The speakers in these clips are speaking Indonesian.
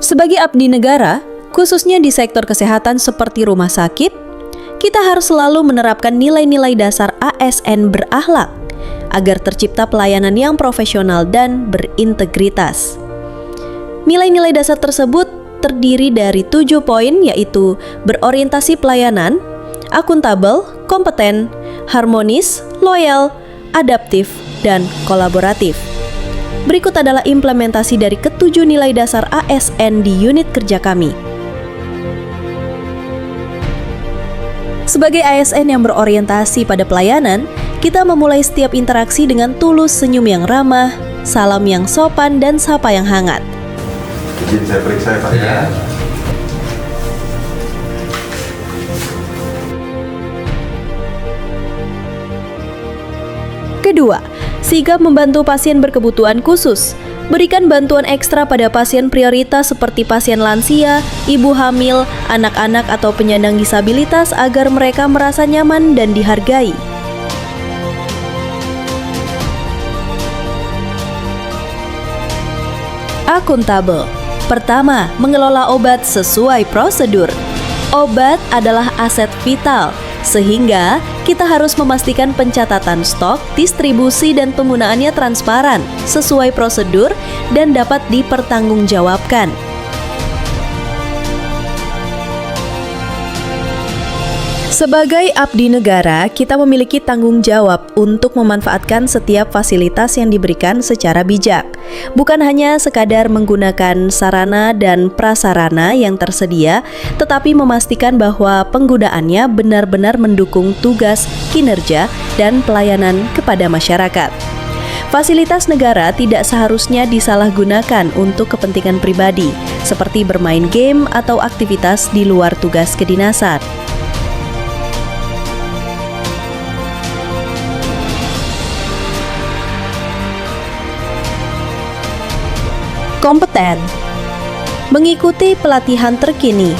Sebagai abdi negara, khususnya di sektor kesehatan seperti rumah sakit, kita harus selalu menerapkan nilai-nilai dasar ASN berakhlak agar tercipta pelayanan yang profesional dan berintegritas. Nilai-nilai dasar tersebut terdiri dari 7 poin, yaitu berorientasi pelayanan, akuntabel, kompeten, harmonis, loyal, adaptif, dan kolaboratif. Berikut adalah implementasi dari ketujuh nilai dasar ASN di unit kerja kami. Sebagai ASN yang berorientasi pada pelayanan, kita memulai setiap interaksi dengan tulus senyum yang ramah, salam yang sopan, dan sapa yang hangat. Izin saya periksa ya Pak ya. Kedua, sigap membantu pasien berkebutuhan khusus. Berikan bantuan ekstra pada pasien prioritas seperti pasien lansia, ibu hamil, anak-anak atau penyandang disabilitas agar mereka merasa nyaman dan dihargai. Akuntabel. Pertama, mengelola obat sesuai prosedur. Obat adalah aset vital, sehingga kita harus memastikan pencatatan stok, distribusi, dan penggunaannya transparan, sesuai prosedur, dan dapat dipertanggungjawabkan. Sebagai abdi negara, kita memiliki tanggung jawab untuk memanfaatkan setiap fasilitas yang diberikan secara bijak. Bukan hanya sekadar menggunakan sarana dan prasarana yang tersedia, tetapi memastikan bahwa penggunaannya benar-benar mendukung tugas, kinerja, dan pelayanan kepada masyarakat. Fasilitas negara tidak seharusnya disalahgunakan untuk kepentingan pribadi, seperti bermain game atau aktivitas di luar tugas kedinasan. Kompeten. Mengikuti pelatihan terkini.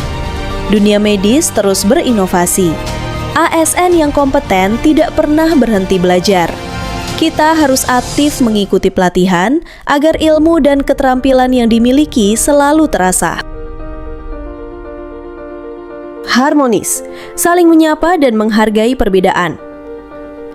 Dunia medis terus berinovasi. ASN yang kompeten tidak pernah berhenti belajar. Kita harus aktif mengikuti pelatihan agar ilmu dan keterampilan yang dimiliki selalu terasa. Harmonis. Saling menyapa dan menghargai perbedaan.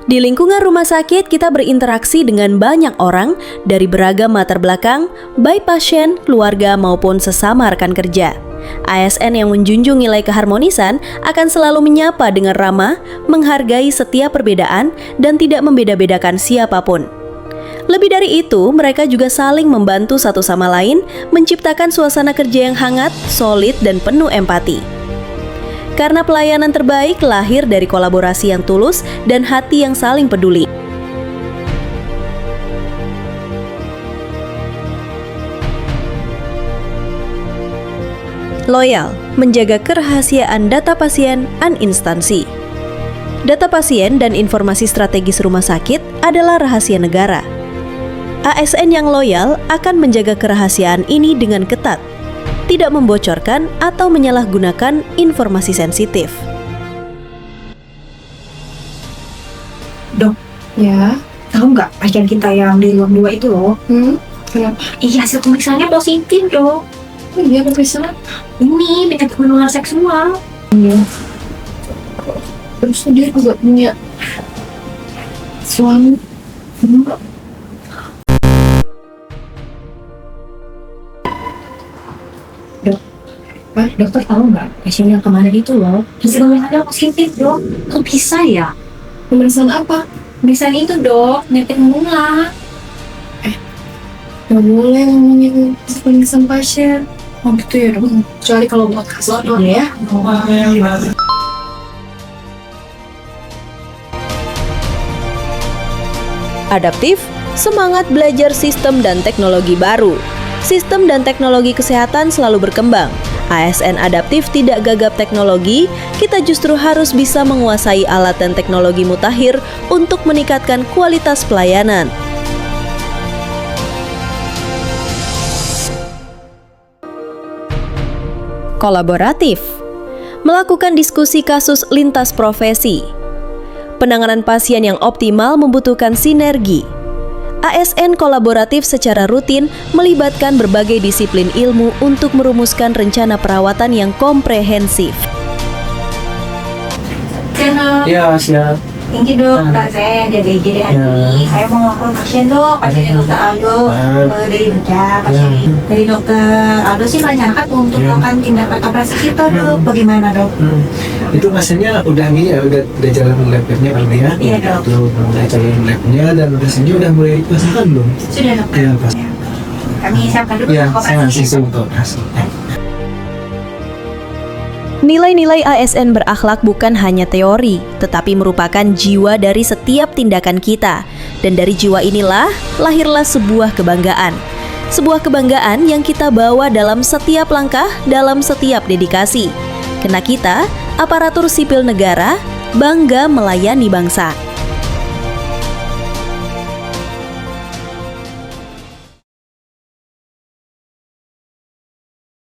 Di lingkungan rumah sakit, kita berinteraksi dengan banyak orang dari beragam latar belakang, baik pasien, keluarga, maupun sesama rekan kerja. ASN yang menjunjung nilai keharmonisan akan selalu menyapa dengan ramah, menghargai setiap perbedaan, dan tidak membeda-bedakan siapapun. Lebih dari itu, mereka juga saling membantu satu sama lain, menciptakan suasana kerja yang hangat, solid, dan penuh empati. Karena pelayanan terbaik lahir dari kolaborasi yang tulus dan hati yang saling peduli. Loyal, menjaga kerahasiaan data pasien dan instansi. Data pasien dan informasi strategis rumah sakit adalah rahasia negara. ASN yang loyal akan menjaga kerahasiaan ini dengan ketat, tidak membocorkan atau menyalahgunakan informasi sensitif. Dok, ya, tahu nggak pasien kita yang di ruang 2 itu loh? Kenapa? Iya, hasil pemeriksaannya positif, Dok. Oh iya, pemeriksaan? Ini penyakit menular seksual. Iya. Terus dia juga punya suami. Dokter tahu nggak pasien yang kemarin itu loh hasil pemeriksaannya positif, Dok. Kok bisa ya? Pemeriksaan apa? Pemeriksaan itu, Dok, penyakit menular. Gak boleh ngomongin pemeriksaan pasien. Oh gitu ya, Dok. Kecuali kalau buat kasus ya. Adaptif, semangat belajar sistem dan teknologi baru. Sistem dan teknologi kesehatan selalu berkembang. ASN adaptif tidak gagap teknologi, kita justru harus bisa menguasai alat dan teknologi mutakhir untuk meningkatkan kualitas pelayanan. Kolaboratif. Melakukan diskusi kasus lintas profesi. Penanganan pasien yang optimal membutuhkan sinergi. ASN kolaboratif secara rutin melibatkan berbagai disiplin ilmu untuk merumuskan rencana perawatan yang komprehensif. Ya, siap. Tinggi dok, Kak saya dari IGD ini. Saya mau ngelakuin pasien dok, pasien dokter Aldo dari bedah, pasien dari dokter Aldo sih merencanakan untuk melakukan tindakan operasi kita dok. Bagaimana dok? Itu pasiennya udah gini ya, udah jalan lab-nya kali ya? Iya dok. Udah jalan lab-nya dan pasiennya udah mulai dipasangkan belum? Sudah dok. Iya, pas. Kami siapkan dulu Iya, untuk saya operasi. langsung untuk operasi. Nilai-nilai ASN berakhlak bukan hanya teori, tetapi merupakan jiwa dari setiap tindakan kita. Dan dari jiwa inilah lahirlah sebuah kebanggaan. Sebuah kebanggaan yang kita bawa dalam setiap langkah, dalam setiap dedikasi. Karena kita, aparatur sipil negara, bangga melayani bangsa.